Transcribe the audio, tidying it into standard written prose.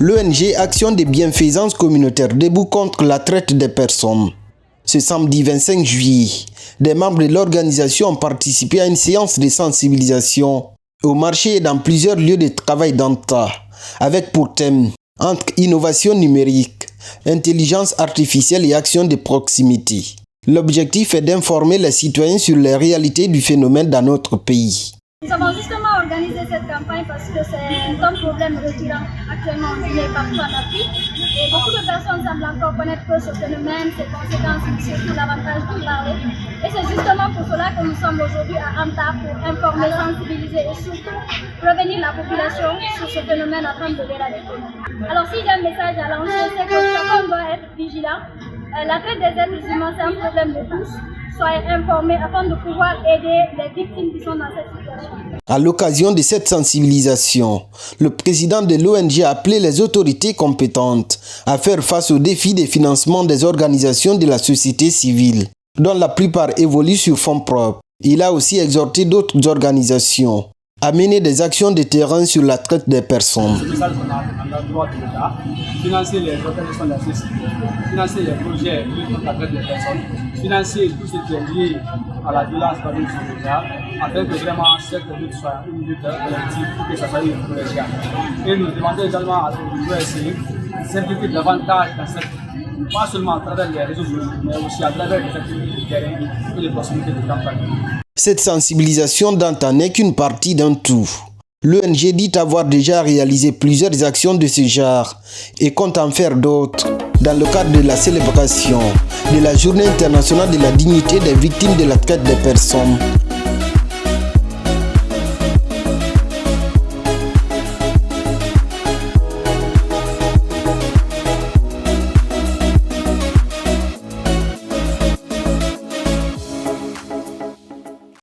L'ONG Action de bienfaisance communautaire debout contre la traite des personnes. Ce samedi 25 juillet, des membres de l'organisation ont participé à une séance de sensibilisation au marché et dans plusieurs lieux de travail d'Anta, avec pour thème entre innovation numérique, intelligence artificielle et action de proximité. L'objectif est d'informer les citoyens sur les réalités du phénomène dans notre pays. Nous avons justement organisé cette campagne parce que c'est un problème récurrent actuellement en Guinée et partout en Afrique. Et beaucoup de personnes semblent encore connaître peu ce phénomène, ses conséquences, mais surtout l'avantage d'en parler. Et c'est justement pour cela que nous sommes aujourd'hui à Anta pour informer, sensibiliser et surtout prévenir la population sur ce phénomène afin de l'éradiquer. Alors si j'ai un message à lancer, c'est que chacun doit être vigilant. La traite des êtres humains, c'est un problème de tous. Soyez informés afin de pouvoir aider les victimes qui sont dans cette situation. À l'occasion de cette sensibilisation, le président de l'ONG a appelé les autorités compétentes à faire face aux défis de financement des organisations de la société civile, dont la plupart évoluent sur fonds propres. Il a aussi exhorté d'autres organisations à mener des actions de terrain sur la traite des personnes. Financer les organisations de la société, financer les projets contre la traite des personnes, financer tout ce qui est lié à la violence basée sur le genre, afin que vraiment cette lutte soit une lutte collective pour que ça soit une collégiale. Et nous demandons également à l'ONG de s'impliquer davantage dans cette, pas seulement à travers les réseaux sociaux, mais aussi à travers les activités du terrain et les possibilités de campagne. Cette sensibilisation d'Anta n'est qu'une partie d'un tout. L'ONG dit avoir déjà réalisé plusieurs actions de ce genre et compte en faire d'autres dans le cadre de la célébration de la Journée internationale de la dignité des victimes de la traite des personnes